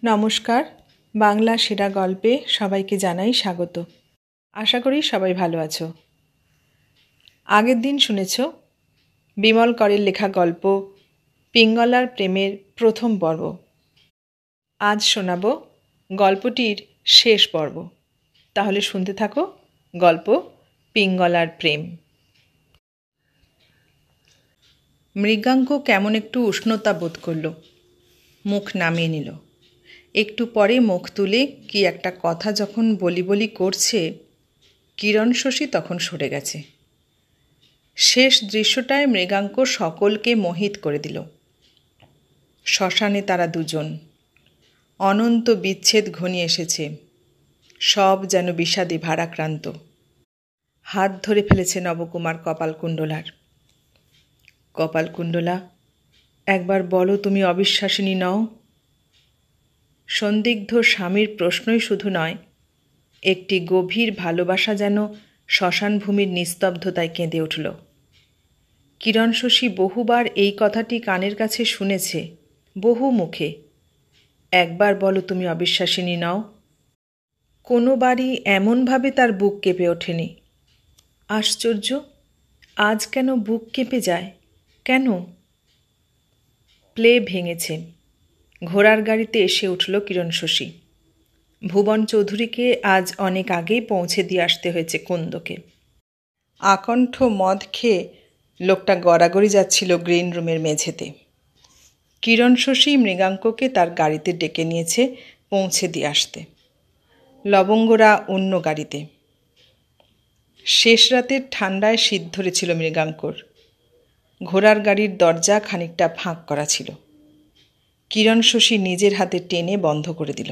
নমস্কার, বাংলা সেরা গল্পে সবাইকে জানাই স্বাগত। আশা করি সবাই ভালো আছো। আগের দিন শুনেছ বিমল করের লেখা গল্প পিঙ্গলার প্রেমের প্রথম পর্ব। আজ শোনাব গল্পটির শেষ পর্ব। তাহলে শুনতে থাকো গল্প পিঙ্গলার প্রেম। মৃগাঙ্ক কেমন একটু উষ্ণতা বোধ করল, মুখ নামিয়ে নিল। একটু পরে মুখ তুলে কি একটা কথা যখন বলি করছে, কিরণ শশী তখন সরে গেছে। শেষ দৃশ্যটায় মৃগাঙ্ক সকলকে মোহিত করে দিল। শ্মশানে তারা দুজন, অনন্ত বিচ্ছেদ ঘনিয়ে এসেছে, সব যেন বিষাদে ভারাক্রান্ত। হাত ধরে ফেলেছে নবকুমার কপালকুণ্ডলার। কপালকুণ্ডলা, একবার বলো তুমি অবিশ্বাসিনী নও? সন্দিগ্ধ স্বামীর প্রশ্নই শুধু নয়, একটি গভীর ভালোবাসা যেন শ্মশানভূমির নিস্তব্ধতায় কেঁদে উঠল। কিরণ শশী বহুবার এই কথাটি কানের কাছে শুনেছে, বহু মুখে। একবার বলো তুমি অবিশ্বাসিনী নও। কোনোবারই এমনভাবে তার বুক কেঁপে ওঠেনি। আশ্চর্য, আজ কেন বুক কেঁপে যায়? কেন? প্লে ভেঙেছে। ঘোড়ার গাড়িতে এসে উঠল কিরণ শশী। ভুবন চৌধুরীকে আজ অনেক আগেই পৌঁছে দিয়ে আসতে হয়েছে কুন্দকে। আকণ্ঠ মদ খেয়ে লোকটা গড়াগড়ি যাচ্ছিল গ্রিন রুমের মেঝেতে। কিরণ শশী মৃগাঙ্ককে তার গাড়িতে ডেকে নিয়েছে পৌঁছে দিয়ে আসতে। লবঙ্গরা অন্য গাড়িতে। শেষ রাতের ঠান্ডায় শীত ধরেছিল মৃগাঙ্কর। ঘোড়ার গাড়ির দরজা খানিকটা ফাঁক করা ছিল। কিরণ শশী নিজের হাতে টেনে বন্ধ করে দিল।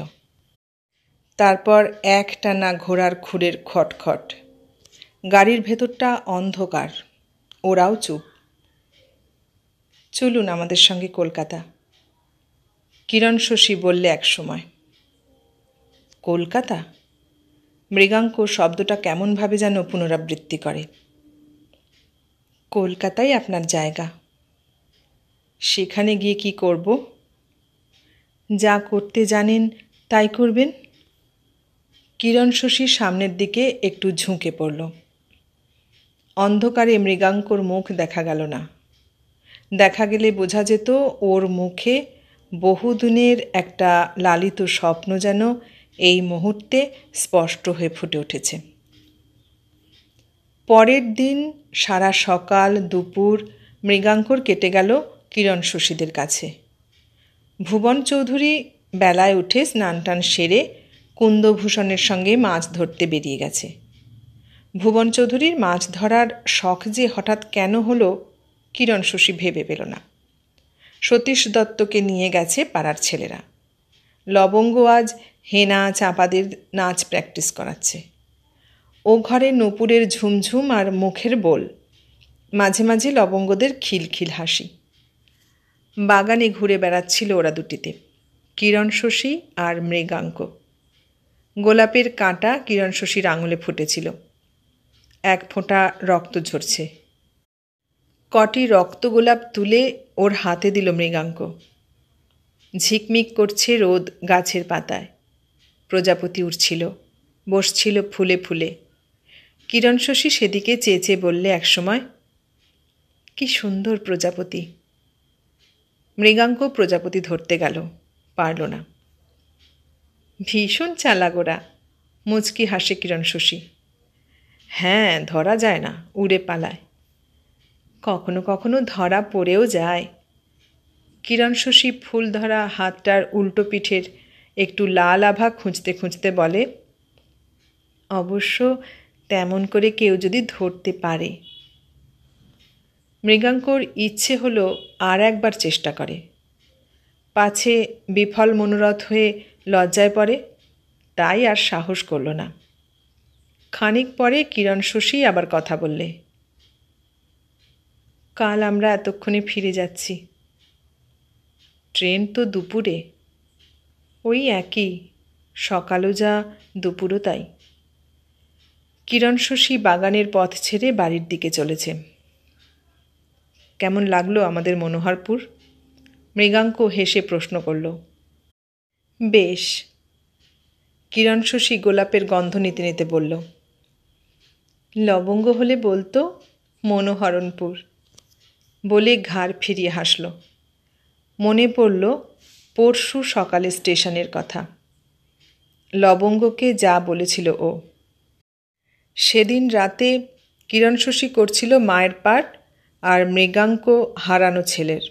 তারপর একটানা ঘোড়ার খুরের খটখট। গাড়ির ভেতরটা অন্ধকার, ওরাও চুপ। চলুন আমাদের সঙ্গে কলকাতা, কিরণ শশী বললে এক সময়। কলকাতা? মৃগাঙ্ক শব্দটা কেমনভাবে যেন পুনরাবৃত্তি করে। কলকাতাই আপনার জায়গা। সেখানে গিয়ে কি করব? যা করতে জানেন তাই করবেন। কিরণ শশীর সামনের দিকে একটু ঝুঁকে পড়ল। অন্ধকারে মৃগাঙ্কর মুখ দেখা গেল না। দেখা গেলে বোঝা যেত ওর মুখে বহুদিনের একটা লালিত স্বপ্ন যেন এই মুহূর্তে স্পষ্ট হয়ে ফুটে উঠেছে। পরের দিন সারা সকাল দুপুর মৃগাঙ্কর কেটে গেল কিরণ শশীদের কাছে। ভুবন চৌধুরী বেলায় উঠে স্নান টান সেরে কুন্দভূষণের সঙ্গে মাছ ধরতে বেরিয়ে গেছে। ভুবন চৌধুরীর মাছ ধরার শখ যে হঠাৎ কেন হলো কিরণ শশী ভেবে পেল না। সতীশ দত্তকে নিয়ে গেছে পাড়ার ছেলেরা। লবঙ্গ আজ হেনা চাঁপাদের নাচ প্র্যাকটিস করাচ্ছে। ও ঘরে নূপুরের ঝুমঝুম আর মুখের বোল, মাঝে মাঝে লবঙ্গদের খিলখিল হাসি। বাগানে ঘুরে বেড়াচ্ছিল ওরা দুটিতে, কিরণ শশী আর মৃগাঙ্ক। গোলাপের কাঁটা কিরণ শশীর আঙুলে ফুটেছিল। এক ফোঁটা রক্ত ঝরছে। কটি রক্ত গোলাপ তুলে ওর হাতে দিল মৃগাঙ্ক। ঝিকমিক করছে রোদ গাছের পাতায়। প্রজাপতি উঠছিল, বসছিল ফুলে ফুলে। কিরণ শশী সেদিকে চেয়ে চেয়ে বললে একসময়, কি সুন্দর প্রজাপতি। মৃগাঙ্ক প্রজাপতি ধরতে গেল, পারল না। ভীষণ চালাক ওরা, মুচকি হাসে কিরণ শশী। হ্যাঁ, ধরা যায় না, উড়ে পালায়। কখনো কখনো ধরা পড়েও যায়। কিরণ শশী ফুল ধরা হাতটার উল্টো পিঠের একটু লাল আভা খুঁজতে খুঁজতে বলে, অবশ্য তেমন করে কেউ যদি ধরতে পারে। মৃগাঙ্কর ইচ্ছে হলো আর একবার চেষ্টা করে, পাছে বিফল মনোরথ হয়ে লজ্জায় পড়ে, তাই আর সাহস করল না। খানিক পরে কিরণ শশী আবার কথা বললে, কাল আমরা এতক্ষণে ফিরে যাচ্ছি। ট্রেন তো দুপুরে। ওই একই, সকালও যা দুপুরও তাই। কিরণ শশী বাগানের পথ ছেড়ে বাড়ির দিকে চলেছে। কেমন লাগলো আমাদের মনোহরপুর? মৃগাঙ্ক হেসে প্রশ্ন করল। বেশ। কিরণ শশী গোলাপের গন্ধ নিতে নিতে বলল, লবঙ্গ হলে বলতো মনোহরণপুর। বলে ঘাড় ফিরিয়ে হাসল। মনে পড়ল পরশু সকালে স্টেশনের কথা। লবঙ্গকে যা বলেছিল ও। সেদিন রাতে কিরণ শশী করছিল মায়ের পাঠ আর মৃগাঙ্ক হারানো ছেলের।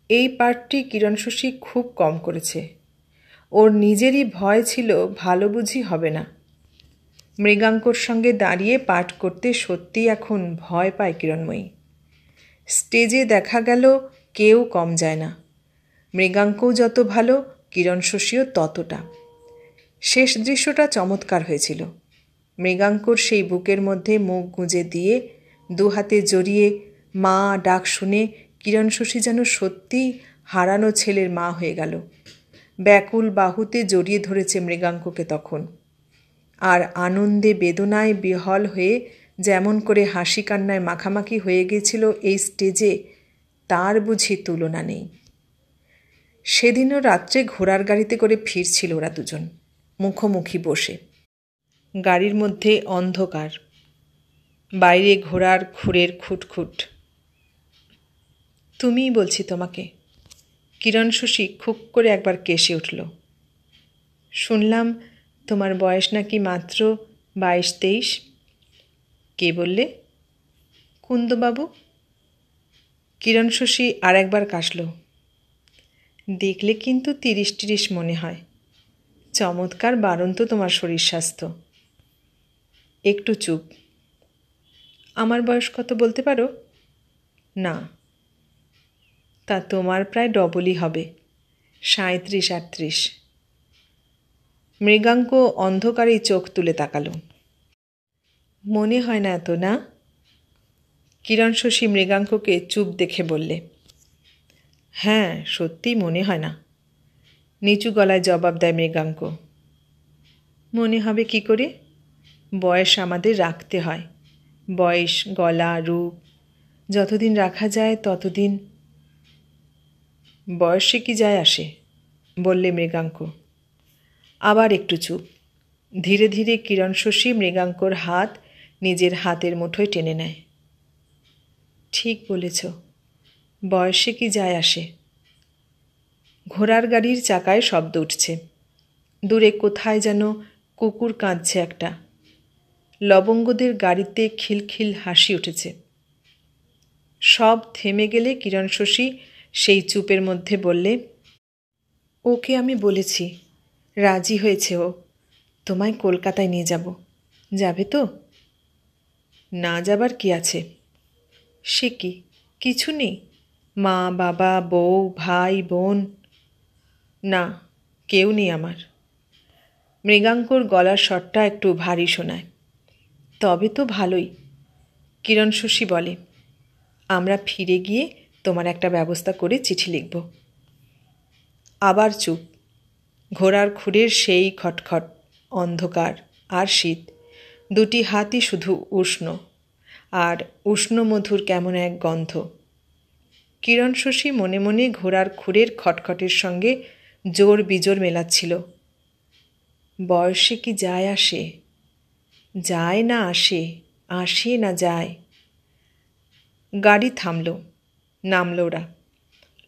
এই পাঠটি কিরণ শশী খুব কম করেছে। ওর নিজেরই ভয় ছিল ভালো বুঝি হবে না। মৃগাঙ্কর সঙ্গে দাঁড়িয়ে পাঠ করতে সত্যিই এখন ভয় পায় কিরণময়ী। স্টেজে দেখা গেল কেউ কম যায় না। মৃগাঙ্কও যত ভালো, কিরণ শশীও ততটা। শেষ দৃশ্যটা চমৎকার হয়েছিল। মৃগাঙ্কর সেই বুকের মধ্যে মুখ গুঁজে দিয়ে দু হাতে জড়িয়ে মা ডাক শুনে কিরণ শশী যেন সত্যিই হারানো ছেলের মা হয়ে গেল। ব্যাকুল বাহুতে জড়িয়ে ধরেছে মৃগাঙ্ককে তখন। আর আনন্দে বেদনায় বিহল হয়ে যেমন করে হাসি কান্নায় মাখামাখি হয়ে গেছিল এই স্টেজে, তার বুঝি তুলনা নেই। সেদিনও রাত্রে ঘোড়ার গাড়িতে করে ফিরছিল ওরা দুজন, মুখোমুখি বসে। গাড়ির মধ্যে অন্ধকার, বাইরে ঘোড়ার খুরের খুটখুট। তুমিই বলছি তোমাকে। কিরণ শশী খুব করে একবার কেসে উঠল। শুনলাম তোমার বয়স নাকি মাত্র 22-23। কে বললে? কুন্দবাবু। কিরণ শশী আর একবার কাশল। দেখলে কিন্তু 30-30 মনে হয়। চমৎকার বাড়ন্ত তোমার শরীর স্বাস্থ্য। একটু চুপ। আমার বয়স কত বলতে পারো? না। তা তোমার প্রায় ডবলই হবে, 37-38। মৃগাঙ্ক অন্ধকারেই চোখ তুলে তাকালো। মনে হয় না এত, না? কিরণ শশী মৃগাঙ্ককে চুপ দেখে বললে, হ্যাঁ সত্যিই মনে হয় না। নিচু গলায় জবাব দেয় মৃগাঙ্ক। মনে হবে কি করে? বয়স আমাদের রাখতে হয়। বয়স, গলা, রূপ যতদিন রাখা যায় ততদিন। বয়সে কি যায় আসে? বললে মৃগাঙ্ক। আবার একটু চুপ। ধীরে ধীরে কিরণ শশী মৃগাঙ্কর হাত নিজের হাতের মুঠোয় টেনে নেয়। ঠিক বলেছ, বয়সে কি যায় আসে। ঘোড়ার গাড়ির চাকায় শব্দ উঠছে। দূরে কোথায় যেন কুকুর কাঁদছে একটা। লবঙ্গদের গাড়িতে খিলখিল হাসি উঠেছে। সব থেমে গেলে কিরণ শশী সেই চুপের মধ্যে বললে, ওকে আমি বলেছি, রাজি হয়েছে ও। তোমায় কলকাতায় নিয়ে যাব। যাবে তো? না যাবার কি আছে? সে কি, কিছু নেই? মা, বাবা, বউ, ভাই, বোন? না, কেউ নেই আমার। মৃগাঙ্কর গলার স্বরটা একটু ভারী শোনায়। তবে তো ভালোই। কিরণ শশী বলে, আমরা ফিরে গিয়ে তোমার একটা ব্যবস্থা করে চিঠি লিখব। আবার চুপ। ঘোড়ার খুরের সেই খটখট, অন্ধকার আর শীত, দুটি হাতই শুধু উষ্ণ, আর উষ্ণ মধুর কেমন এক গন্ধ। কিরণ শশী মনে মনে ঘোড়ার খুরের খটখটের সঙ্গে জোর বিজোর মেলাচ্ছিল। বয়সে কি যায় আসে? যায় না আসে, আসে না যায়। গাড়ি থামল, নামল ওরা।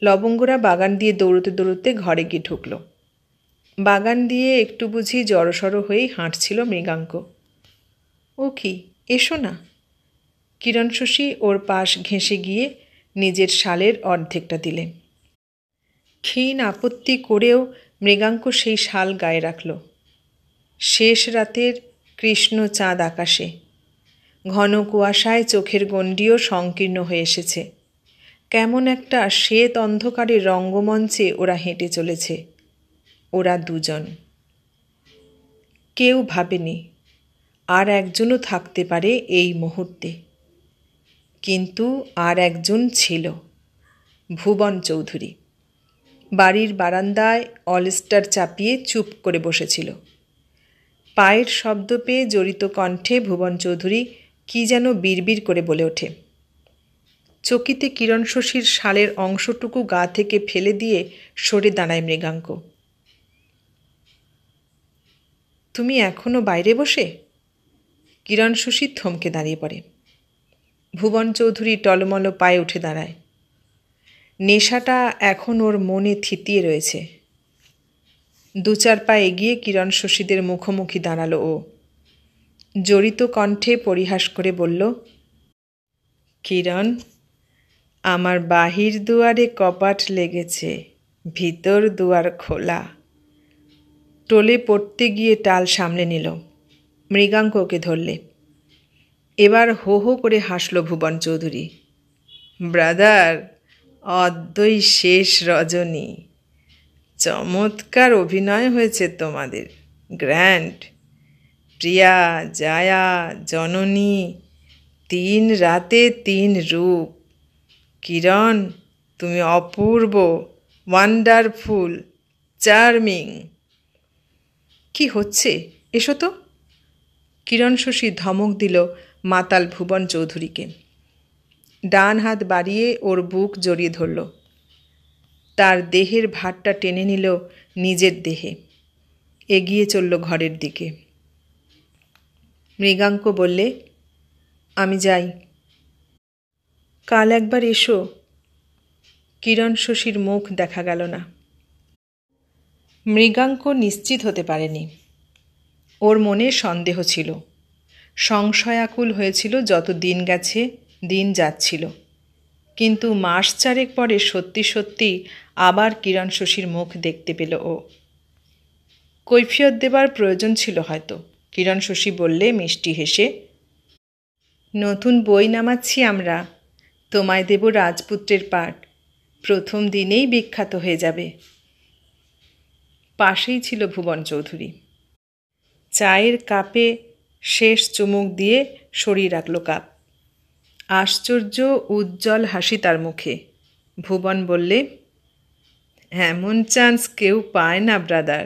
লবঙ্গরা বাগান দিয়ে দৌড়তে দৌড়তে ঘরে গিয়ে ঢুকল। বাগান দিয়ে একটু বুঝি জড়সড় হয়েই হাঁটছিল মৃগাঙ্ক। ও কি, এসো না। কিরণ শশী ওর পাশ ঘেঁষে গিয়ে নিজের শালের অর্ধেকটা দিলেন। ক্ষীণ আপত্তি করেও মৃগাঙ্ক সেই শাল গায়ে রাখল। শেষ রাতের কৃষ্ণ চাঁদ আকাশে, ঘন কুয়াশায় চোখের গণ্ডিও সংকীর্ণ হয়ে এসেছে। কেমন একটা শ্বেত অন্ধকারের রঙ্গমঞ্চে ওরা হেঁটে চলেছে, ওরা দুজন। কেউ ভাবেনি আর একজনও থাকতে পারে এই মুহূর্তে। কিন্তু আর একজন ছিল, ভুবন চৌধুরী। বাড়ির বারান্দায় অলস্টার চাপিয়ে চুপ করে বসেছিল। পায়ের শব্দ পেয়ে জড়িত কণ্ঠে ভুবন চৌধুরী কি যেন বিড়বিড় করে বলে ওঠে। চকিতে কিরণ শশীর শালের অংশটুকু গা থেকে ফেলে দিয়ে সরে দাঁড়ায় মৃগাঙ্ক। তুমি এখনো বাইরে বসে? কিরণ শশী থমকে দাঁড়িয়ে পড়ে। ভুবন চৌধুরী টলমল পায়ে উঠে দাঁড়ায়। নেশাটা এখন ওর মনে থিতিয়ে রয়েছে। 2-4 পা এগিয়ে কিরণ শশীদের মুখোমুখি দাঁড়ালো ও। জড়িত কণ্ঠে পরিহাস করে বলল, কিরণ, আমার বাহির দুয়ারে কপাট লেগেছে, ভিতর দুয়ার খোলা। টোলে পড়তে গিয়ে টাল সামলে নিল। মৃগাঙ্ক ওকে ধরলে। এবার হো হো করে হাসল ভুবন চৌধুরী। ব্রাদার, অদ্বৈ শেষ রজনী। চমৎকার অভিনয় হয়েছে তোমাদের, গ্র্যান্ড। প্রিয়া, জায়া, জননী, 3 রাতে 3 রূপ। কিরণ, তুমি অপূর্ব, ওয়ান্ডারফুল, চার্মিং। কি হচ্ছে? এসো তো। কিরণ শশী ধমক দিল মাতাল ভুবন চৌধুরীকে। ডান হাত বাড়িয়ে ওর বুক জড়িয়ে ধরল। তার দেহের ভারটা টেনে নিল নিজের দেহে। এগিয়ে চলল ঘরের দিকে। মৃগাঙ্ক বললে, আমি যাই। কাল একবার এসো। কিরণ শশীর মুখ দেখা গেল না। মৃগাঙ্ক নিশ্চিত হতে পারেনি। ওর মনে সন্দেহ ছিল, সংশয়াকুল হয়েছিল যত দিন গেছে, দিন যাচ্ছিল। কিন্তু মাস 4 পরে সত্যি সত্যি আবার কিরণ শশীর মুখ দেখতে পেল ও। কৈফিয়ত দেবার প্রয়োজন ছিল হয়তো। কিরণ শশী বললে মিষ্টি হেসে, নতুন বই নামাচ্ছি আমরা, তোমায় দেব রাজপুত্রের পাঠ। প্রথম দিনেই বিখ্যাত হয়ে যাবে। পাশেই ছিল ভুবন চৌধুরী। চায়ের কাপে শেষ চুমুক দিয়ে সরিয়ে রাখল কাপ। আশ্চর্য উজ্জ্বল হাসি তার মুখে। ভুবন বললে, এমন চান্স কেউ পায় না ব্রাদার।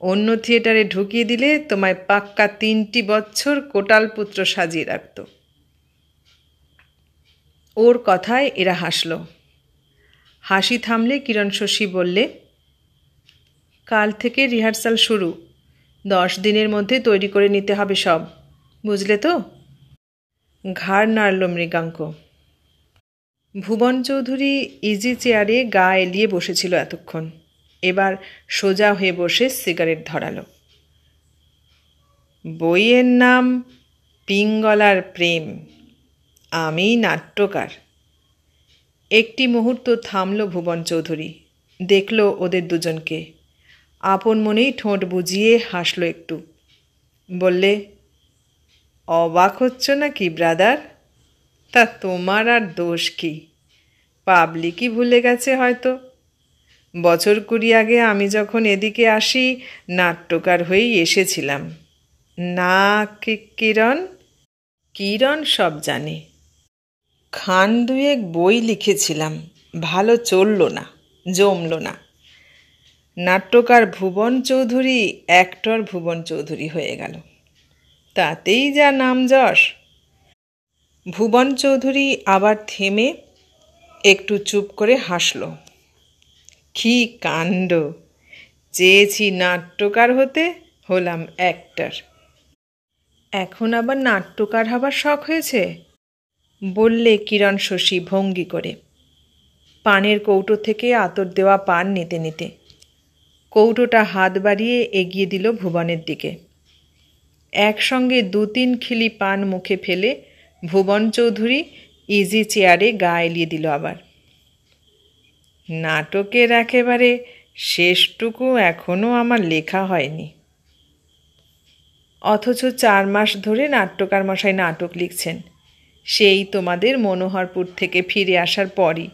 অন্য থিয়েটারে ঢুকিয়ে দিলে তোমায় পাক্কা 3টি বছর কোটালপুত্র সাজিয়ে রাখত। ওর কথায় এরা হাসল। হাসি থামলে কিরণ শশী বললে, কাল থেকে রিহার্সাল শুরু। 10 দিনের মধ্যে তৈরি করে নিতে হবে সব, বুঝলে তো? ঘাড় নাড়ল মৃগাঙ্ক। ভুবন চৌধুরী ইজি চেয়ারে গা এলিয়ে বসেছিল এতক্ষণ। এবার সোজা হয়ে বসে সিগারেট ধরালো। বইয়ের নাম পিঙ্গলার প্রেম। আমি নাট্যকার। একটি মুহূর্ত থামল ভুবন চৌধুরী। দেখল ওদের দুজনকে। আপন মনেই ঠোঁট বুজিয়ে হাসল একটু। বললে, অবাক হচ্ছ নাকি ব্রাদার? তা তোমার আর দোষ কি? পাবলিকই ভুলে গেছে হয়তো। বছর 20 আগে আমি যখন এদিকে আসি নাট্যকার হয়েই এসেছিলাম না। কিরণ? কিরণ সব জানে। খান 2 বই লিখেছিলাম, ভালো চলল না, জমল না। নাট্যকার ভুবন চৌধুরী অ্যাক্টর ভুবন চৌধুরী হয়ে গেল, তাতেই যা নাম যশ। ভুবন চৌধুরী আবার থেমে একটু চুপ করে হাসল। কি কাণ্ড! চেয়েছি নাট্যকার হতে, হলাম অ্যাক্টর। এখন আবার নাট্যকার হবার শখ হয়েছে, বললে কিরণ শশী ভঙ্গি করে। পানের কৌটো থেকে আতর দেওয়া পান নিতে নিতে কৌটোটা হাত বাড়িয়ে এগিয়ে দিল ভুবনের দিকে। একসঙ্গে 2-3 খিলি পান মুখে ফেলে ভুবন চৌধুরী ইজি চেয়ারে গা এলিয়ে দিল আবার। নাটকের একেবারে শেষটুকু এখনও আমার লেখা হয়নি, অথচ 4 মাস ধরে নাট্যকার মশাই নাটক লিখছেন, সেই তোমাদের মনোহরপুর থেকে ফিরে আসার পরই।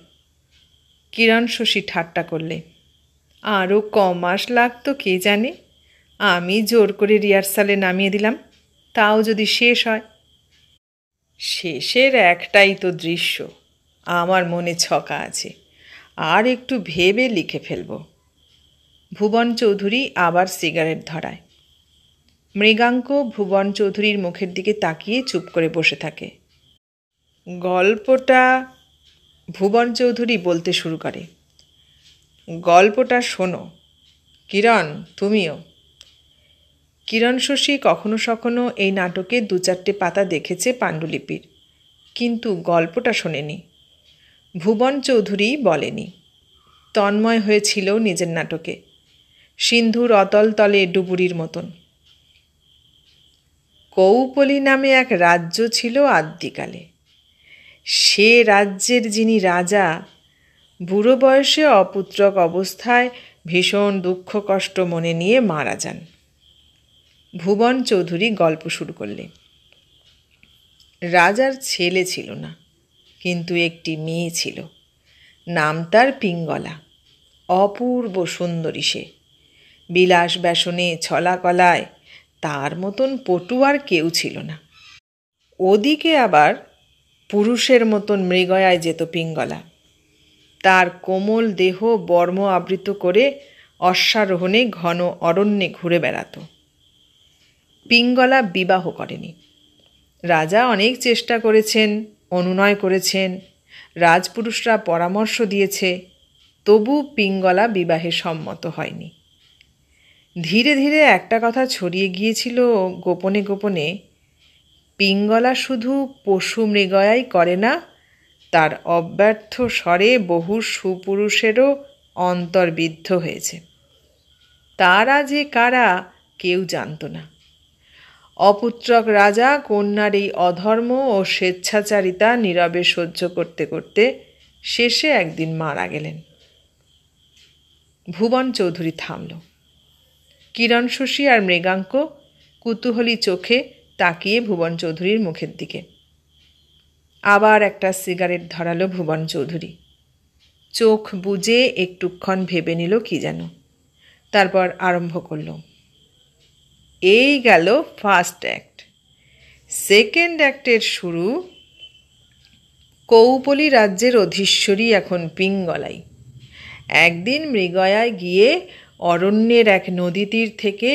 কিরণ শশী ঠাট্টা করলে, আরও কমাস লাগতো কে জানে। আমি জোর করে রিহার্সালে নামিয়ে দিলাম, তাও যদি শেষ হয়। শেষের একটাই তো দৃশ্য, আমার মনে ছকা আছে, আর একটু ভেবে লিখে ফেলব। ভুবন চৌধুরী আবার সিগারেট ধরায়। মৃগাঙ্ক ভুবন চৌধুরীর মুখের দিকে তাকিয়ে চুপ করে বসে থাকে। গল্পটা, ভুবন চৌধুরী বলতে শুরু করে, গল্পটা শোনো। কিরণ, তুমিও। কিরণ শশী কখনো কখনো এই নাটকে 2-4টে পাতা দেখেছে পাণ্ডুলিপির, কিন্তু গল্পটা শোনেনি। ভুবন চৌধুরী বলেনি। তন্ময় হয়েছিল নিজের নাটকে, সিন্ধুর অতল তলে ডুবুরির মতন। কৌপলী নামে এক রাজ্য ছিল আদ্যিকালে। সে রাজ্যের যিনি রাজা বুড়ো বয়সে অপুত্রক অবস্থায় ভীষণ দুঃখ কষ্ট মনে নিয়ে মারা যান। ভুবন চৌধুরী গল্প শুরু করলে। রাজার ছেলে ছিল না, কিন্তু একটি মেয়ে ছিল। নাম তার পিঙ্গলা। অপূর্ব সুন্দরী সে। বিলাস ব্যসনে ছলা কলায় তার মতন পটু আর কেউ ছিল না। ওদিকে আবার পুরুষের মতন মৃগয়ায় যেত পিঙ্গলা। তার কোমল দেহ বর্ম আবৃত করে অশ্বারোহণে ঘন অরণ্যে ঘুরে বেড়াত। পিঙ্গলা বিবাহ করেনি। রাজা অনেক চেষ্টা করেছেন, অনুনয় করেছেন, রাজপুরুষরা পরামর্শ দিয়েছে, তবু পিঙ্গলা বিবাহে সম্মত হয়নি। ধীরে ধীরে একটা কথা ছড়িয়ে গিয়েছিল গোপনে গোপনে, পিঙ্গলা শুধু পশু মৃগয়াই করে না, তার অব্যর্থ স্বরে বহু সুপুরুষেরও অন্তর্বিদ্ধ হয়েছে। তারা যে কারা কেউ জানত না। অপুত্রক রাজা কন্যার এই অধর্ম ও স্বেচ্ছাচারিতা নীরবে সহ্য করতে করতে শেষে একদিন মারা গেলেন। ভুবন চৌধুরী থামল। কিরণ শশী আর মৃগাঙ্ক কুতূহলী চোখে তাকিয়ে ভুবন চৌধুরীর মুখের দিকে। আবার একটা সিগারেট ধরালো ভুবন চৌধুরী। চোখ বুজে একটুক্ষণ ভেবে নিল কি যেন, তারপর আরম্ভ করল। এই গেল ফার্স্ট অ্যাক্ট। সেকেন্ড অ্যাক্টের শুরু। কৌপলী রাজ্যের অধীশ্বরী এখন পিঙ্গলাই। একদিন মৃগয়ায় গিয়ে অরণ্যের এক নদী তীর থেকে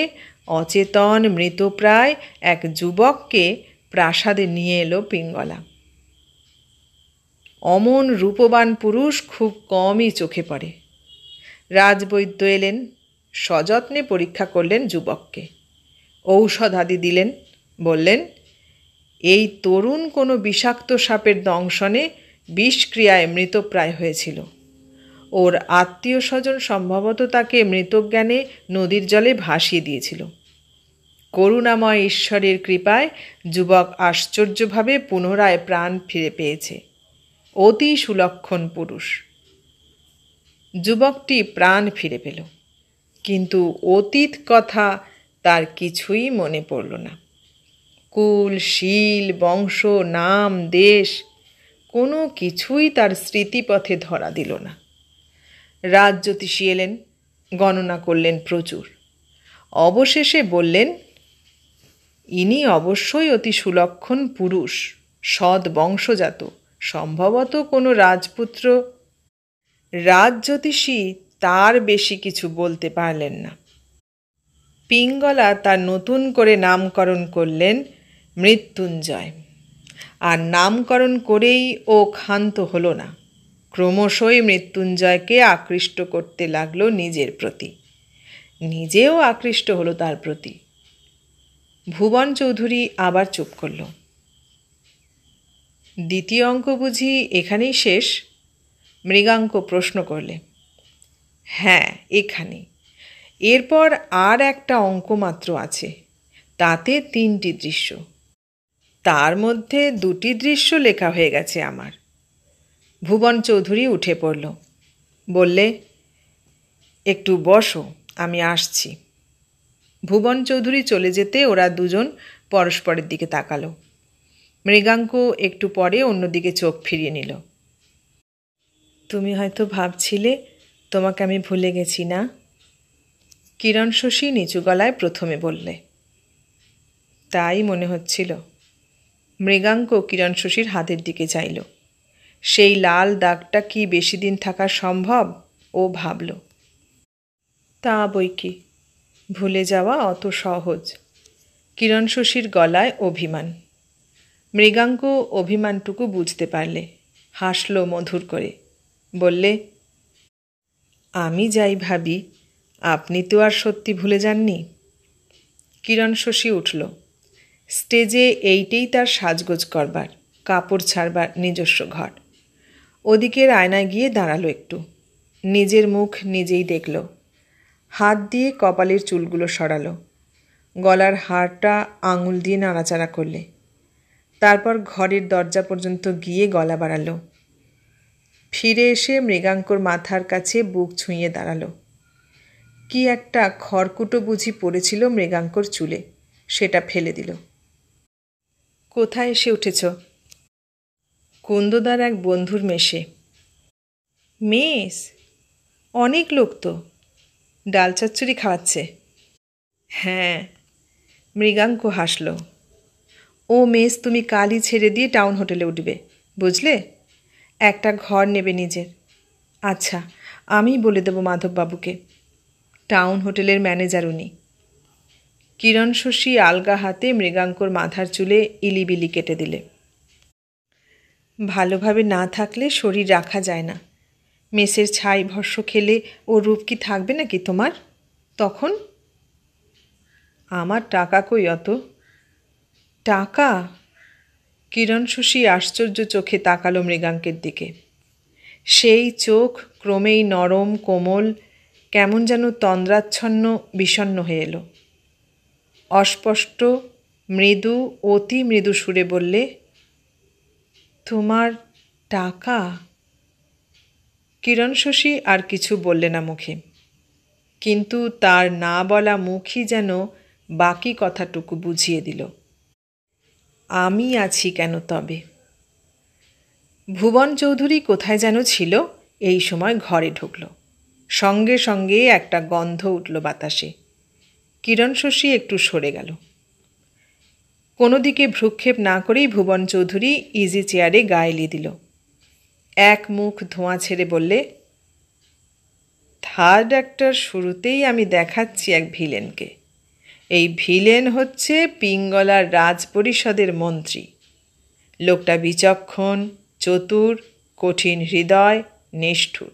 অচেতন মৃতপ্রায় এক যুবককে প্রাসাদে নিয়ে এলো পিঙ্গলা। অমন রূপবান পুরুষ খুব কমই চোখে পড়ে। রাজবৈদ্য এলেন, সযত্নে পরীক্ষা করলেন যুবককে, ঔষধ আদি দিলেন, বললেন, এই তরুণ কোনো বিষাক্ত সাপের দংশনে বিষক্রিয়ায় মৃতপ্রায় হয়েছিল। ওর আত্মীয় স্বজন সম্ভবত তাকে মৃতজ্ঞানে নদীর জলে ভাসিয়ে দিয়েছিল। করুণাময় ঈশ্বরের কৃপায় যুবক আশ্চর্যভাবে পুনরায় প্রাণ ফিরে পেয়েছে। অতি সুলক্ষণ পুরুষ। যুবকটি প্রাণ ফিরে পেল, কিন্তু অতীত কথা তার কিছুই মনে পড়ল না। কুল, শীল, বংশ, নাম, দেশ কোনো কিছুই তার স্মৃতিপথে ধরা দিল না। রাজজ্যোতিষী এলেন, গণনা করলেন প্রচুর। অবশেষে বললেন, ইনি অবশ্যই অতি সুলক্ষণ পুরুষ, সৎ বংশজাত, সম্ভবত কোনো রাজপুত্র। রাজজ্যোতিষী তার বেশি কিছু বলতে পারলেন না। পিঙ্গলা তার নতুন করে নামকরণ করলেন মৃত্যুঞ্জয়। আর নামকরণ করেই ও ক্ষান্ত হলো না। ক্রমশই মৃত্যুঞ্জয়কে আকৃষ্ট করতে লাগলো নিজের প্রতি। নিজেও আকৃষ্ট হলো তার প্রতি। ভুবন চৌধুরী আবার চুপ করল। দ্বিতীয় অঙ্ক বুঝি এখানেই শেষ? মৃগাঙ্ক প্রশ্ন করলে। হ্যাঁ, এখানে। এরপর আর একটা অঙ্ক মাত্র আছে, তাতে 3টি দৃশ্য। তার মধ্যে 2টি দৃশ্য লেখা হয়ে গেছে আমার। ভুবন চৌধুরী উঠে পড়ল, বললে, একটু বসো, আমি আসছি। ভুবন চৌধুরী চলে যেতে ওরা দুজন পরস্পরের দিকে তাকালো। মৃগাঙ্ক একটু পরে অন্যদিকে চোখ ফিরিয়ে নিল। তুমি হয়তো ভাবছিলে তোমাকে আমি ভুলে গেছি না? কিরণ শশী নিচু গলায় প্রথমে বললে। তাই মনে হচ্ছিল। মৃগাঙ্ক কিরণ শশীর হাতের দিকে চাইল। সেই লাল দাগটা কি বেশি দিন থাকা সম্ভব? ও ভাবল। তা বই কি, ভুলে যাওয়া অত সহজ। কিরণ শশীর গলায় অভিমান। মৃগাঙ্ক অভিমানটুকু বুঝতে পারলে, হাসল মধুর করে, বললে, আমি যাই ভাবি, আপনি তো আর সত্যি ভুলে যাননি। কিরণ শশী উঠল। স্টেজে এইটেই তার সাজগোজ করবার, কাপড় ছাড়বার নিজস্ব ঘর। ওদিকের আয়নায় গিয়ে দাঁড়ালো একটু। নিজের মুখ নিজেই দেখল। হাত দিয়ে কপালের চুলগুলো সরালো। গলার হারটা আঙুল দিয়ে নাড়াচাড়া করলে। তারপর ঘরের দরজা পর্যন্ত গিয়ে গলা বাড়ালো। ফিরে এসে মৃগাঙ্কর মাথার কাছে বুক ছুঁয়ে দাঁড়ালো। কি একটা খড়কুটো বুঝি পড়েছিল মৃগাঙ্কর চুলে, সেটা ফেলে দিল। কোথায় এসে উঠেছ? কুন্দদার এক বন্ধুর মেশে। মেস? অনেক লোক তো। ডাল চচ্চড়ি খাওয়াচ্ছে। হ্যাঁ। মৃগাঙ্ক হাসল। ও মেস, তুমি কালই ছেড়ে দিয়ে টাউন হোটেলে উঠবে, বুঝলে? একটা ঘর নেবে নিজের। আচ্ছা, আমি বলে দেব মাধববাবুকে। টাউন হোটেলের ম্যানেজার উনি। কিরণ শশী আলগা হাতে মৃগাঙ্কর মাথার চুলে ইলিবিলি কেটে দিলে। ভালোভাবে না থাকলে শরীর রাখা যায় না। মেসের ছাই ভস্য খেলে ও রূপ কি থাকবে নাকি তোমার? তখন আমার টাকা কই অত? টাকা? কিরণ শশী আশ্চর্য চোখে তাকালো মৃগাঙ্কের দিকে। সেই চোখ ক্রমেই নরম, কোমল, কেমন যেন তন্দ্রাচ্ছন্ন, বিষণ্ণ হয়ে এলো। অস্পষ্ট, মৃদু, অতি মৃদু সুরে বললে, তোমার টাকা? কিরণ শশী আর কিছু বললে না মুখে, কিন্তু তার না বলা মুখই যেন বাকি কথাটুকু বুঝিয়ে দিল। আমি আছি কেন তবে? ভুবন চৌধুরী কোথায় যেন ছিল, এই সময় ঘরে ঢুকল। সঙ্গে সঙ্গে একটা গন্ধ উঠল বাতাসে। কিরণ শশী একটু সরে গেল। কোনো দিকে ভ্রুক্ষেপ না করেই ভুবন চৌধুরী ইজি চেয়ারে গা এলিয়ে দিল। এক মুখ ধোঁয়া ছেড়ে বললে, থার্ড অ্যাক্টার শুরুতেই আমি দেখাচ্ছি এক ভিলেনকে। এই ভিলেন হচ্ছে পিঙ্গলার রাজ পরিষদের মন্ত্রী। লোকটা বিচক্ষণ, চতুর, কঠিন হৃদয়, নিষ্ঠুর।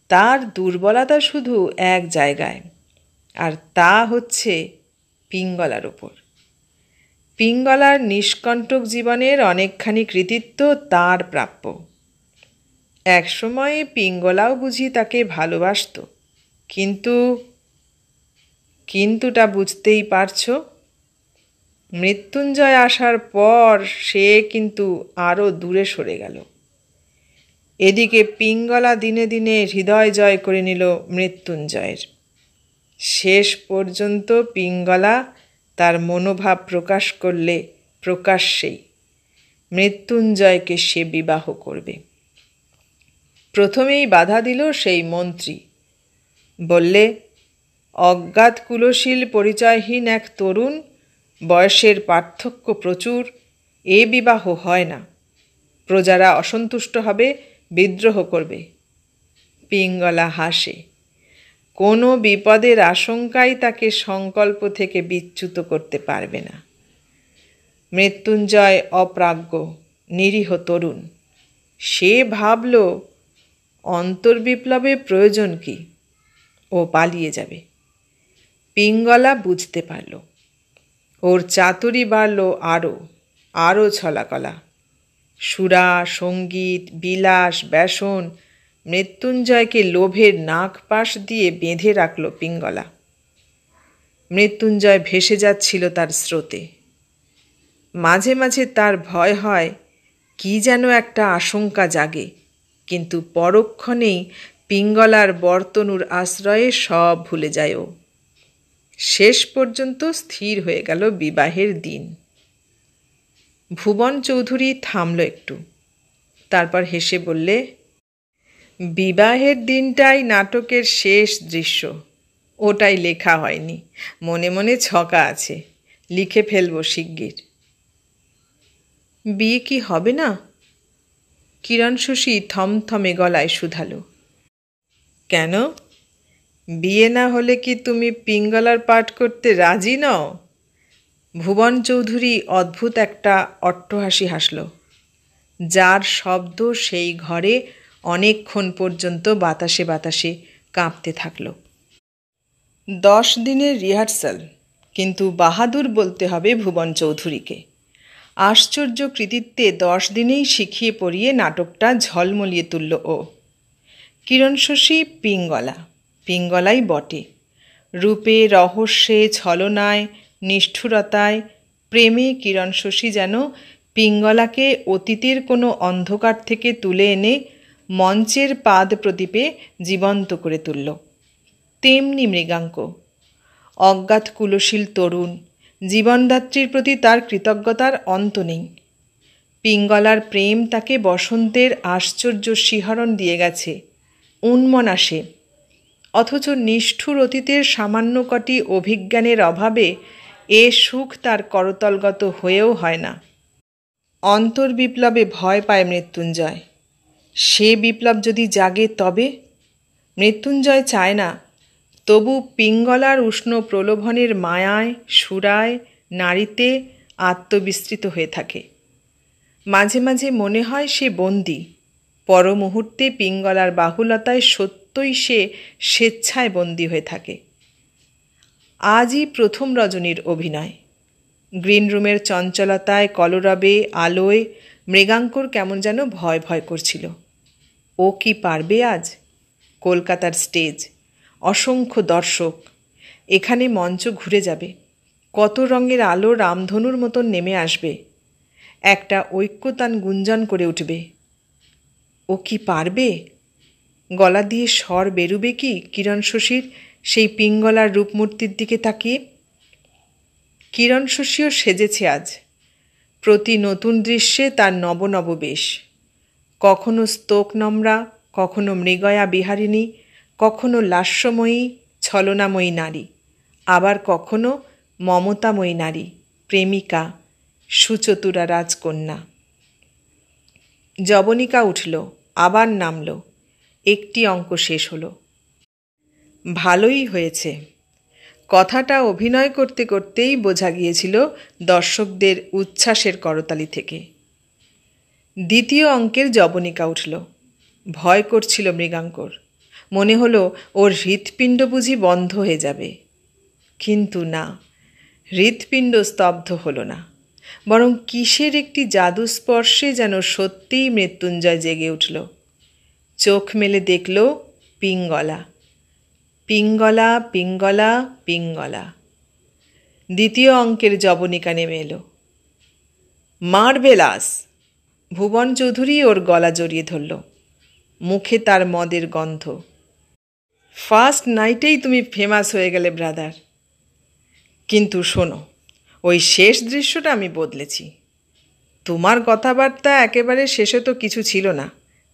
তার দুর্বলতা শুধু এক জায়গায়, আর তা হচ্ছে পিঙ্গলার ওপর। পিঙ্গলার নিষ্কণ্টক জীবনের অনেকখানি কৃতিত্ব তার প্রাপ্য। একসময়ে পিঙ্গলাও বুঝি তাকে ভালোবাসত, কিন্তুটা বুঝতেই পারছ। মৃত্যুঞ্জয় আসার পর সে কিন্তু আরও দূরে সরে গেল। এদিকে পিঙ্গলা দিনে দিনে হৃদয় জয় করে নিল মৃত্যুঞ্জয়ের। শেষ পর্যন্ত পিঙ্গলা তার মনোভাব প্রকাশ করলে প্রকাশ্যেই মৃত্যুঞ্জয়কে সে বিবাহ করবে। প্রথমেই বাধা দিল সেই মন্ত্রী। বললে, অজ্ঞাত কুলশীল পরিচয়হীন এক তরুণ, বয়সের পার্থক্য প্রচুর, এ বিবাহ হয় না। প্রজারা অসন্তুষ্ট হবে, বিদ্রোহ করবে। পিঙ্গলা হাসে। কোনো বিপদের আশঙ্কাই তাকে সংকল্প থেকে বিচ্যুত করতে পারবে না। মৃত্যুঞ্জয় অপ্রাজ্ঞ, নিরীহ তরুণ। সে ভাবল অন্তর্বিপ্লবে প্রয়োজন কি, ও পালিয়ে যাবে। পিঙ্গলা বুঝতে পারল। ওর চাতুরি বাড়ল আরও ছলাকলা। সুরা, সঙ্গীত, বিলাস, ব্যসন মৃত্যুঞ্জয়কে লোভের নাক পাশ দিয়ে বেঁধে রাখল পিঙ্গলা। মৃত্যুঞ্জয় ভেসে যাচ্ছিল তার স্রোতে। মাঝে মাঝে তার ভয় হয়, কি যেন একটা আশঙ্কা জাগে, কিন্তু পরক্ষণেই পিঙ্গলার বর্তনুর আশ্রয়ে সব ভুলে যায় ও। শেষ পর্যন্ত স্থির হয়ে গেল বিবাহের দিন। ভুবন চৌধুরী থামল একটু, তারপর হেসে বললে, বিবাহের দিনটাই নাটকের শেষ দৃশ্য। ওটাই লেখা হয়নি, মনে মনে ছকা আছে, লিখে ফেলব শিগগির। বিয়ে কি হবে না? কিরণ শশী থমথমে গলায় শুধালো। কেন? বিয়ে না হলে কি তুমি পিঙ্গলার পাঠ করতে রাজি নও? ভুবন চৌধুরী অদ্ভুত একটা অট্টহাসি হাসল, যার শব্দ সেই ঘরে অনেকক্ষণ পর্যন্ত বাতাসে বাতাসে কাঁপতে থাকল। 10 দিনের রিহার্সাল, কিন্তু বাহাদুর বলতে হবে ভুবন চৌধুরীকে। আশ্চর্য কৃতিত্বে 10 দিনেই শিখিয়ে পড়িয়ে নাটকটা ঝলমলিয়ে তুলল ও। কিরণ শশী পিঙ্গলাই বটে। রূপে, রহস্যে, ছলনায়, নিষ্ঠুরতায়, প্রেমে কিরণ শশী যেন পিঙ্গলাকে অতীতের কোনো অন্ধকার থেকে তুলে এনে মঞ্চের পাদ প্রদীপে জীবন্ত করে তুলল। তেমনি মৃগাঙ্ক, অজ্ঞাত কুলশীল তরুণ, জীবনদাত্রীর প্রতি তার কৃতজ্ঞতার অন্ত নেই। পিঙ্গলার প্রেম তাকে বসন্তের আশ্চর্য শিহরণ দিয়ে গেছে, উন্মনাসে। অথচ নিষ্ঠুর অতীতের সামান্য কটি অভিজ্ঞানের অভাবে এ সুখ তার করতলগত হয়েও হয় না। অন্তর্বিপ্লবে ভয় পায় মৃত্যুঞ্জয়। সে বিপ্লব যদি জাগে তবে? মৃত্যুঞ্জয় চায় না, তবু পিঙ্গলার উষ্ণ প্রলোভনের মায়ায়, সুরায়, নারীতে আত্মবিস্তৃত হয়ে থাকে। মাঝে মাঝে মনে হয় সে বন্দী। পর মুহূর্তে পিঙ্গলার বাহুলতায় সত্যই সে স্বেচ্ছায় বন্দী হয়ে থাকে। আজই প্রথম রজনীর অভিনয়। গ্রিন রুমের চঞ্চলতায়, কলরবে, আলোয় মৃগাঙ্কর কেমন যেন ভয় ভয় করছিল। ও কি পারবে আজ? কলকাতার স্টেজ, অসংখ্য দর্শক, এখানে মঞ্চ ঘুরে যাবে, কত রঙের আলো রামধনুর মতন নেমে আসবে, একটা ঐক্যতান গুঞ্জন করে উঠবে। ও কি পারবে? গলা দিয়ে স্বর বেরুবে কি কিরণ শশীর সেই পিঙ্গলার রূপমূর্তির দিকে তাকিয়ে? কিরণ শশীও সেজেছে আজ। প্রতি নতুন দৃশ্যে তার নব নব বেশ। কখনো স্তোক নম্রা, কখনো মৃগয়া বিহারিণী, কখনো লাস্যময়ী ছলনাময়ী নারী, আবার কখনো মমতাময়ী নারী, প্রেমিকা, সুচতুরা রাজকন্যা। যবনিকা উঠল, আবার নামল, একটি অঙ্ক শেষ হলো। ভালোই হয়েছে। কথাটা অভিনয় করতে করতেই বোঝা গিয়েছিল দর্শকদের উচ্ছ্বাসের করতালি থেকে। দ্বিতীয় অঙ্কের যবনিকা উঠল। ভয় করছিল মৃগাঙ্কর। মনে হলো ওর হৃৎপিণ্ড বুঝি বন্ধ হয়ে যাবে। কিন্তু না, হৃৎপিণ্ড স্তব্ধ হলো না, বরং কিসের একটি জাদুস্পর্শে যেন সত্যিই মৃত্যুঞ্জয় জেগে উঠল। চোখ মেলে দেখল পিঙ্গলা, পিঙ্গলা, পিঙ্গলা, পিঙ্গলা। দ্বিতীয় অঙ্কের যবনিকা নেমে এলো। মার্ভেলাস! ভুবন চৌধুরী ওর গলা জড়িয়ে ধরল। মুখে তার মদের গন্ধ। ফার্স্ট নাইটেই তুমি ফেমাস হয়ে গেলে ব্রাদার। কিন্তু শোনো, ওই শেষ দৃশ্যটা আমি বদলেছি। তোমার কথাবার্তা একেবারে শেষে তো কিছু ছিল না,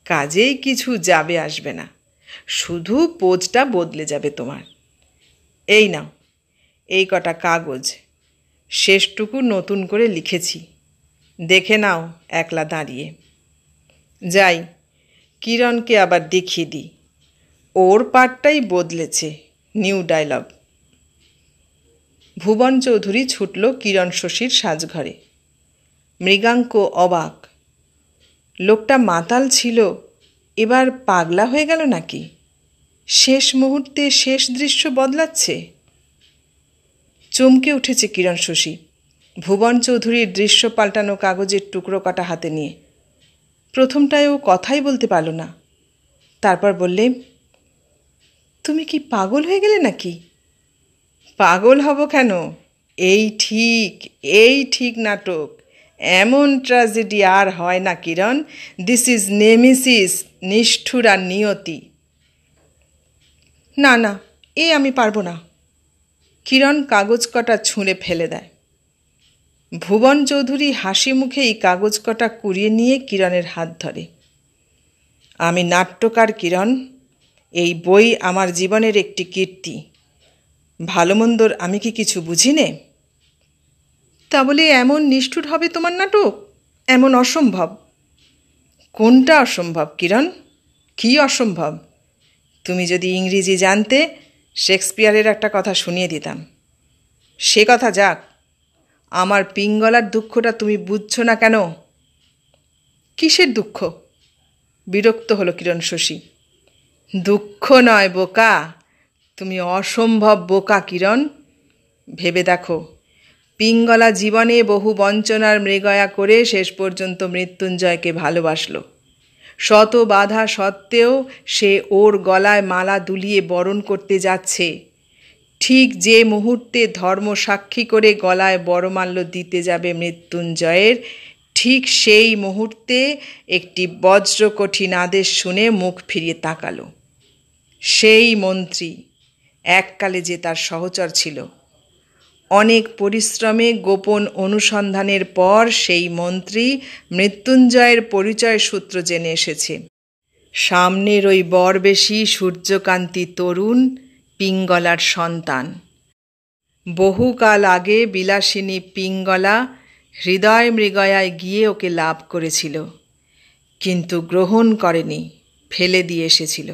কাজেই কিছু যাবে আসবে না, শুধু পোজটা বদলে যাবে তোমার। এই নাও, এই কটা কাগজ, শেষটুকু নতুন করে লিখেছি, দেখে নাও একলা দাঁড়িয়ে। যাই, কিরণকে আবার দেখিয়ে দিই, ওর পার্টটাই বদলেছে, নিউ ডায়লগ। ভুবন চৌধুরী ছুটল কিরণ শশীর সাজঘরে। মৃগাঙ্ক অবাক। লোকটা মাতাল ছিল, এবার পাগলা হয়ে গেল নাকি? শেষ মুহূর্তে শেষ দৃশ্য বদলাচ্ছে। চমকে উঠেছে কিরণ শশী ভুবন চৌধুরীর দৃশ্য পাল্টানো কাগজের টুকরো কাটা হাতে নিয়ে। প্রথমটায় ও কথাই বলতে পারল না। তারপর বললে, তুমি কি পাগল হয়ে গেলে নাকি? পাগল হব কেন? এই ঠিক নাটক। এমন ট্র্যাজেডি আর হয় না কিরণ। দিস ইজ নেমেসিস, নিষ্ঠুর আর নিয়তি। না না, আমি পারবো না। কিরণ কাগজ কটা ছুঁড়ে ফেলে দেয়। ভুবন চৌধুরী হাসি মুখেই কাগজ কটা কুড়িয়ে নিয়ে কিরণের হাত ধরে। আমি নাট্যকার কিরণ, এই বই আমার জীবনের একটি কীর্তি। ভালো মন্দর আমি কি কিছু বুঝি নে? তা বলে এমন নিষ্ঠুর হবে তোমার নাটক? এমন অসম্ভব? কোনটা অসম্ভব কিরণ? কি অসম্ভব? তুমি যদি ইংরেজি জানতে, শেক্সপিয়ারের একটা কথা শুনিয়ে দিতাম। সে কথা যাক, আমার পিঙ্গলার দুঃখটা তুমি বুঝছো না কেন? কিসের দুঃখ? বিরক্ত হলো কিরণ শশী। দুঃখ নয় বোকা, তুমি অসম্ভব বোকা কিরণ। ভেবে দেখো, পিঙ্গলা জীবনে বহু বঞ্চনার মৃগয়া করে শেষ পর্যন্ত মৃত্যুঞ্জয়কে ভালোবাসল। শত বাধা সত্ত্বেও সে ওর গলায় মালা দুলিয়ে বরণ করতে যাচ্ছে। ঠিক যে মুহূর্তে ধর্ম সাক্ষী করে গলায় বরমাল্য দিতে যাবে মৃত্যুঞ্জয়ের, ঠিক সেই মুহূর্তে একটি বজ্রকঠিন আদেশ শুনে মুখ ফিরিয়ে তাকালো। সেই মন্ত্রী, এককালে যে তার সহচর ছিল। অনেক পরিশ্রমে গোপন অনুসন্ধানের পর সেই মন্ত্রী মৃত্যুঞ্জয়ের পরিচয় সূত্র জেনে এসেছে। সামনের ওই বরবেশী সূর্যকান্তি তরুণ পিঙ্গলার সন্তান। বহুকাল আগে বিলাসিনী পিঙ্গলা হৃদয় মৃগয়ায় গিয়ে ওকে লাভ করেছিল, কিন্তু গ্রহণ করেনি, ফেলে দিয়ে এসেছিল।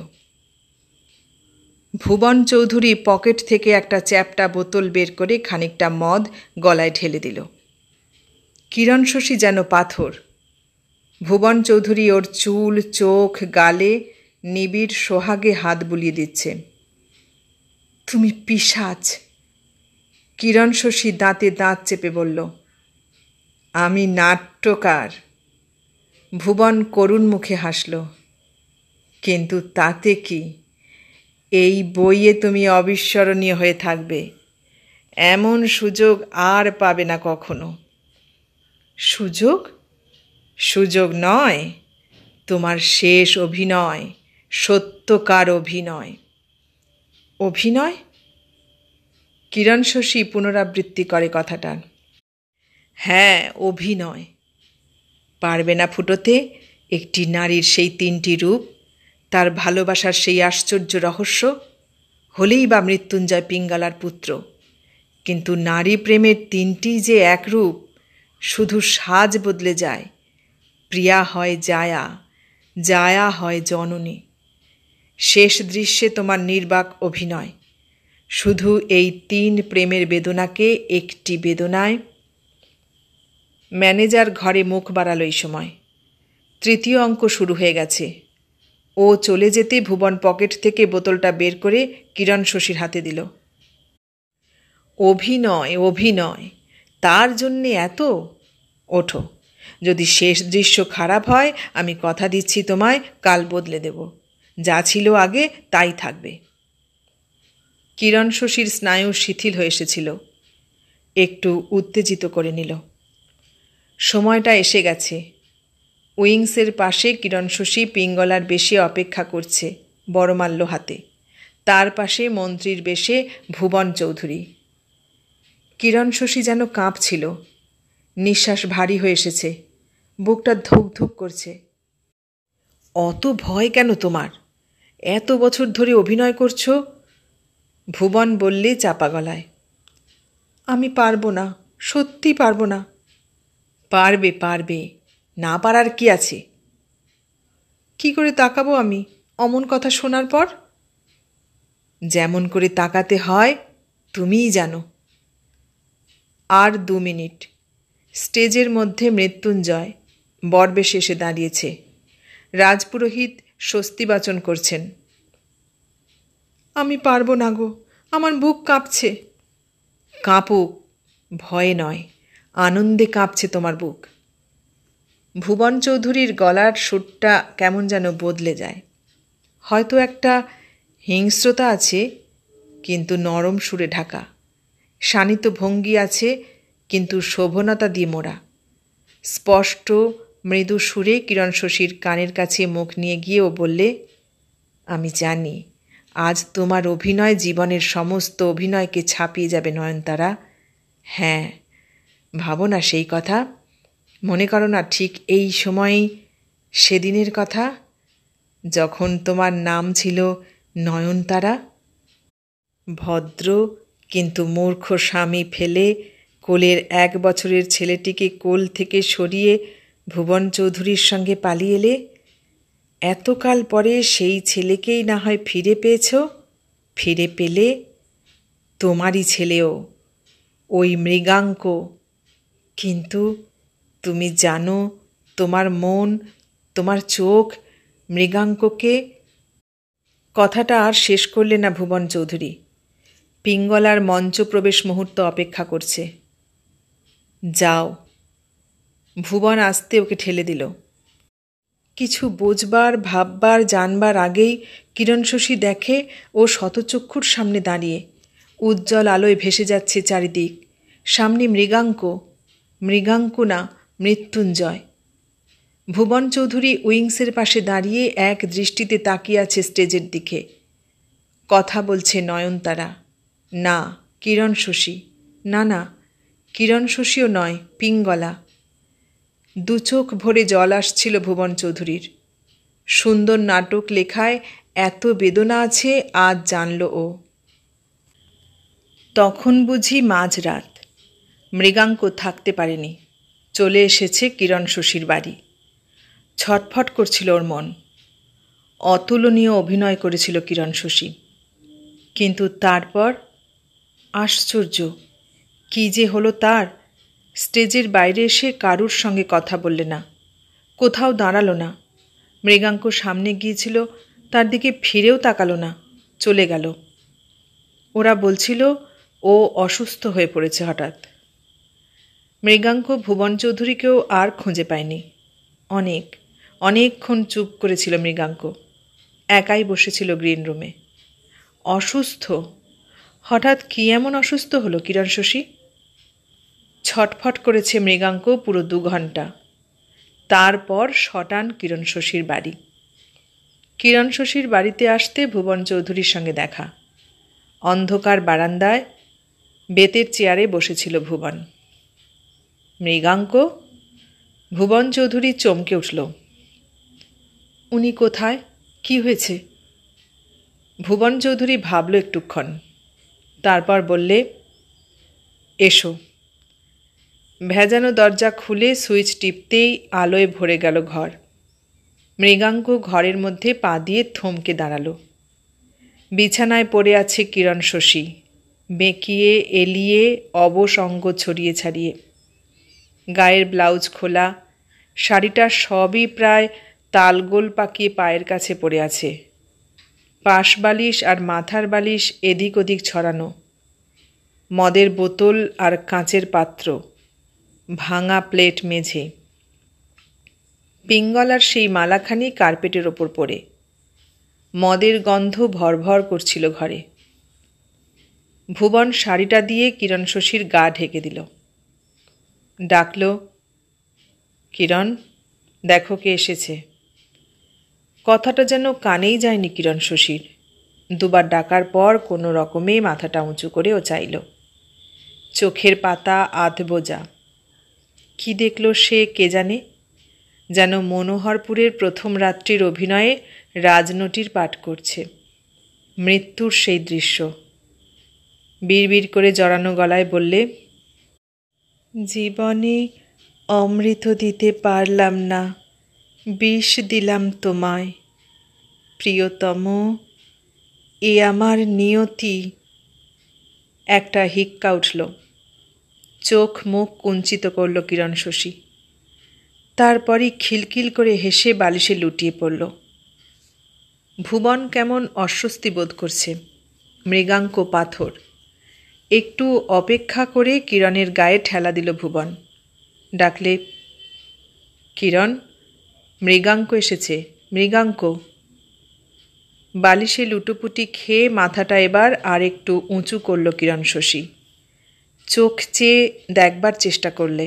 ভুবন চৌধুরী পকেট থেকে একটা চ্যাপ্টা বোতল বের করে খানিকটা মদ গলায় ঢেলে দিল। কিরণ শশী যেন পাথর। ভুবন চৌধুরী ওর চুল, চোখ, গালে নিবিড় সোহাগে হাত বুলিয়ে দিচ্ছে। তুমি পিশাচ। কিরণ শশী দাঁতে দাঁত চেপে বলল, আমি নাট্যকার। ভুবন করুণ মুখে হাসল। কিন্তু তাতে কি, এই বইয়ে তুমি অবিস্মরণীয় হয়ে থাকবে। এমন সুযোগ আর পাবে না কখনো। সুযোগ? সুযোগ নয়, তোমার শেষ অভিনয়, সত্যকার অভিনয়। অভিনয়? কিরণ শশী পুনরাবৃত্তি করে কথাটা। হ্যাঁ, অভিনয়। পারবে না ফুটোতে একটি নারীর সেই তিনটি রূপ, তার ভালোবাসার সেই আশ্চর্য রহস্য? হলেই বা মৃত্যুঞ্জয় পিঙ্গলার পুত্র, কিন্তু নারী প্রেমের তিনটি যে এক রূপ, শুধু সাজ বদলে যায়। প্রিয়া হয় জায়া, জায়া হয় জননী। শেষ দৃশ্যে তোমার নির্বাক অভিনয়, শুধু এই তিন প্রেমের বেদনাকে একটি বেদনায়। ম্যানেজার ঘরে মুখ বাড়ালো এই সময়। তৃতীয় অঙ্ক শুরু হয়ে গেছে। ও চলে যেতে ভুবন পকেট থেকে বোতলটা বের করে কিরণ শশীর হাতে দিল। অভিনয়, অভিনয়, তার জন্যে এত? ওঠো, যদি শেষ দৃশ্য খারাপ হয় আমি কথা দিচ্ছি তোমায় কাল বদলে দেব। যা ছিল আগে তাই থাকবে। কিরণ শশীর স্নায়ু শিথিল হয়ে এসেছিল, একটু উত্তেজিত করে নিল। সময়টা এসে গেছে। উইংসের পাশে কিরণ শশী পিঙ্গলার বেশে অপেক্ষা করছে, বড়মাল্য হাতে। তার পাশে মন্ত্রীর বেশে ভুবন চৌধুরী। কিরণ শশী যেন কাঁপছিল, নিঃশ্বাস ভারী হয়ে এসেছে, বুকটা ধুক ধুক করছে। অত ভয় কেন তোমার? এত বছর ধরে অভিনয় করছো। ভুবন বললে চাপা গলায়, আমি পারবো না, সত্যি পারবো না। পারবে, পারবে, না পারার কি আছে? কি করে তাকাবো আমি অমন কথা শোনার পর? যেমন করে তাকাতে হয় তুমিই জানো। আর 2 মিনিট। স্টেজের মধ্যে মৃত্যুঞ্জয় বরবেশে এসে দাঁড়িয়েছে। রাজপুরোহিত স্বস্তিবাচন করছেন। আমি পারবো না গো, আমার বুক কাঁপছে। কাঁপুক, ভয়ে নয়, আনন্দে কাঁপছে তোমার বুক। ভুবন চৌধুরীর গলার সুরটা কেমন যেন বদলে যায়। হয়তো একটা হিংস্রতা আছে, কিন্তু নরম সুরে ঢাকা। শানিত ভঙ্গি আছে, কিন্তু শোভনতা দিয়ে মোড়া। স্পষ্ট মৃদু সুরে কিরণ শশীর কানের কাছে মুখ নিয়ে গিয়েও বললে, আমি জানি আজ তোমার অভিনয় জীবনের সমস্ত অভিনয়কে ছাপিয়ে যাবে নয়নতারা। হ্যাঁ, ভাবো না সেই কথা। মনে করো না ঠিক এই সময়ই সেদিনের কথা, যখন তোমার নাম ছিল নয়নতারা। ভদ্র কিন্তু মূর্খ স্বামী ফেলে কোলের 1 বছরের ছেলেটিকে কোল থেকে সরিয়ে ভুবন চৌধুরীর সঙ্গে পালিয়ে এলে। এতকাল পরে সেই ছেলেকেই না হয় ফিরে পেয়েছ। ফিরে পেলে তোমারই ছেলেও, ওই মৃগাঙ্ক। কিন্তু তুমি জানো তোমার মন, তোমার চোখ মৃগাঙ্ককে। কথাটা আর শেষ করলে না ভুবন চৌধুরী। পিঙ্গলার মঞ্চ প্রবেশ মুহূর্ত অপেক্ষা করছে। যাও। ভুবন আসতে ওকে ঠেলে দিল। কিছু বুঝবার, ভাববার, জানবার আগেই কিরণ শশী দেখে ও শতচক্ষুর সামনে দাঁড়িয়ে। উজ্জ্বল আলোয় ভেসে যাচ্ছে চারিদিক। সামনে মৃগাঙ্ক না, মৃত্যুঞ্জয়। ভুবন চৌধুরী উইংসের পাশে দাঁড়িয়ে এক দৃষ্টিতে তাকিয়ে আছে স্টেজের দিকে। কথা বলছে নয়নতারা। না, কিরণ শশী। না, কিরণ শশীও নয়, পিঙ্গলা। দু চোখ ভরে জল আসছিল ভুবন চৌধুরীর। সুন্দর নাটক লেখায় এত বেদনা আছে আজ জানল ও। তখন বুঝি মাঝরাত। মৃগাঙ্ক থাকতে পারেনি, চলে এসেছে কিরণ শশীর বাড়ি। ছটফট করছিল ওর মন। অতুলনীয় অভিনয় করেছিল কিরণ শশী। কিন্তু তারপর আশ্চর্য, কী যে হলো তার! স্টেজের বাইরে এসে কারুর সঙ্গে কথা বললে না, কোথাও দাঁড়ালো না। মৃগাঙ্ক সামনে গিয়েছিল, তার দিকে ফিরেও তাকালো না, চলে গেল। ওরা বলছিল ও অসুস্থ হয়ে পড়েছে হঠাৎ। মৃগাঙ্ক ভুবন চৌধুরীকেও আর খুঁজে পায়নি। অনেকক্ষণ চুপ করেছিল মৃগাঙ্ক। একাই বসেছিল গ্রিন রুমে। অসুস্থ? হঠাৎ কী এমন অসুস্থ হলো কিরণ শশী? ছটফট করেছে মৃগাঙ্ক পুরো 2 ঘন্টা। তারপর শটান কিরণ শশীর বাড়ি। কিরণ শশীর বাড়িতে আসতে ভুবন চৌধুরীর সঙ্গে দেখা। অন্ধকার বারান্দায় বেতের চেয়ারে বসেছিল ভুবন। মৃগাঙ্ক? ভুবন চৌধুরী চমকে উঠল। উনি কোথায়? কি হয়েছে? ভুবন চৌধুরী ভাবল একটুক্ষণ, তারপর বললে, এসো। ভেজানো দরজা খুলে সুইচ টিপতেই আলোয় ভরে গেল ঘর। মৃগাঙ্ক ঘরের মধ্যে পা দিয়ে থমকে দাঁড়ালো। বিছানায় পড়ে আছে কিরণ শশী, বেঁকিয়ে এলিয়ে অবশ অঙ্গ ছড়িয়ে ছাড়িয়ে। গায়ের ব্লাউজ খোলা, শাড়িটা সবই প্রায় তালগোল পাকিয়ে পায়ের কাছে পড়ে আছে। পাশ বালিশ আর মাথার বালিশ এদিক ওদিক ছড়ানো। মদের বোতল আর কাঁচের পাত্র, ভাঙা প্লেট মেঝে। পিঙ্গলার সেই মালাখানি কার্পেটের ওপর পড়ে। মদের গন্ধ ভরভর করছিল ঘরে। ভুবন শাড়িটা দিয়ে কিরণ শশীর গা ঢেকে দিল। ডাকল, কিরণ, দেখো কে এসেছে। কথাটা যেন কানেই যায়নি কিরণ শশীর। দুবার ডাকার পর কোনো রকমে মাথাটা উঁচু করে ও চাইল। চোখের পাতা আধ বোজা। কি দেখল সে কে জানে? যেন মনোহরপুরের প্রথম রাত্রির অভিনয়ে রাজনটির পাঠ করছে। মৃত্যুর সেই দৃশ্য। বিড়বিড় করে জড়ানো গলায় বললে, জীবনে অমৃত দিতে পারলাম না, বিষ দিলাম তোমায়। প্রিয়তম, এ আমার নিয়তি। একটা হিক্কা উঠল। চোখ মুখ কুঞ্চিত করল কিরণ শশী। তারপরই খিলখিল করে হেসে বালিশে লুটিয়ে পড়ল। ভুবন কেমন অস্বস্তি বোধ করছে। মৃগাঙ্ক পাথর। একটু অপেক্ষা করে কিরণের গায়ে ঠেলা দিল ভুবন। ডাকলে, কিরণ, মৃগাঙ্ক এসেছে, মৃগাঙ্ক। বালিশে লুটোপুটি খেয়ে মাথাটা এবার আর একটু উঁচু করল কিরণ শশী। চোখ চেয়ে দেখবার চেষ্টা করলে।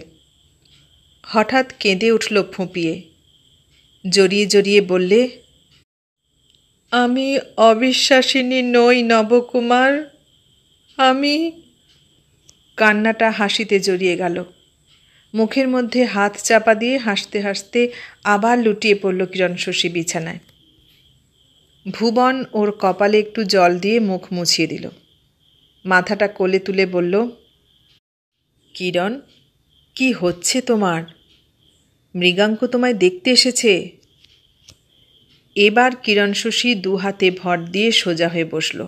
হঠাৎ কেঁদে উঠল ফুঁপিয়ে। জড়িয়ে জড়িয়ে বললে, আমি অবিশ্বাসিনী নই নবকুমার, আমি। কান্নাটা হাসিতে জড়িয়ে গেল। মুখের মধ্যে হাত চাপা দিয়ে হাসতে হাসতে আবার লুটিয়ে পড়ল কিরণ শশী বিছানায়। ভুবন ওর কপালে একটু জল দিয়ে মুখ মুছিয়ে দিল। মাথাটা কোলে তুলে বলল, কিরণ, কি হচ্ছে তোমার? মৃগাঙ্ক তোমায় দেখতে এসেছে। এবার কিরণ শশী 2 হাতে ভর দিয়ে সোজা হয়ে বসল।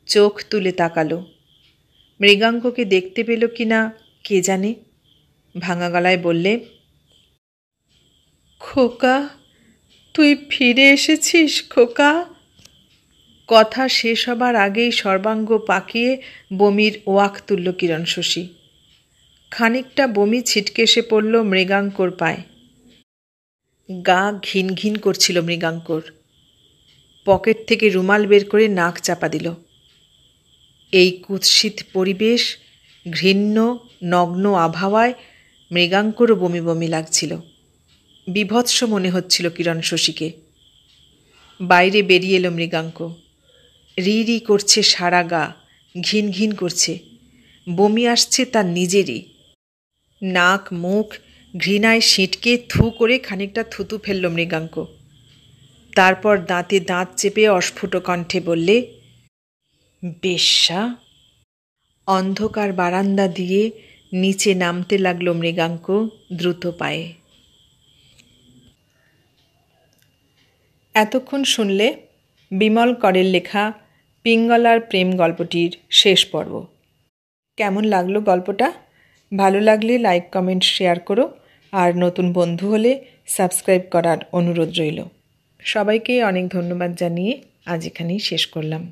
চোখ তুলে তাকালো। মৃগাঙ্ককে দেখতে পেল কি না কে জানে। ভাঙা গলায় বললে, খোকা, তুই ফিরে এসেছিস খোকা? কথা শেষ হবার আগেই সর্বাঙ্গ পাকিয়ে বমির ওয়াক তুলল কিরণ শশী। খানিকটা বমি ছিটকে এসে পড়ল মৃগাঙ্কর পায়ে। গা ঘিন ঘিন করছিল মৃগাঙ্কর। পকেট থেকে রুমাল বের করে নাক চাপা দিল। এই কুৎসিত পরিবেশ, ঘৃণ্য নগ্ন আবহাওয়ায় মৃগাঙ্করও বমি বমি লাগছিল। বিভৎস মনে হচ্ছিল কিরণ শশীকে। বাইরে বেরিয়ে এলো মৃগাঙ্ক। রি রি করছে সারা গা, ঘিন ঘিন করছে। বমি আসছে তার নিজেরই। নাক মুখ ঘৃণায় সিঁটকে থু করে খানিকটা থুতু ফেলল মৃগাঙ্ক। তারপর দাঁতে দাঁত চেপে অস্ফুট কণ্ঠে বললে, বেশ্যা। অন্ধকার বারান্দা দিয়ে নিচে নামতে লাগল মৃগাঙ্ক দ্রুত পায়ে। এতক্ষণ শুনলে বিমল করের লেখা পিঙ্গলার প্রেম গল্পটির শেষ পর্ব। কেমন লাগলো গল্পটা? ভালো লাগলে লাইক, কমেন্ট, শেয়ার করো। আর নতুন বন্ধু হলে সাবস্ক্রাইব করার অনুরোধ রইল। সবাইকে অনেক ধন্যবাদ জানিয়ে আজ এখানেই শেষ করলাম।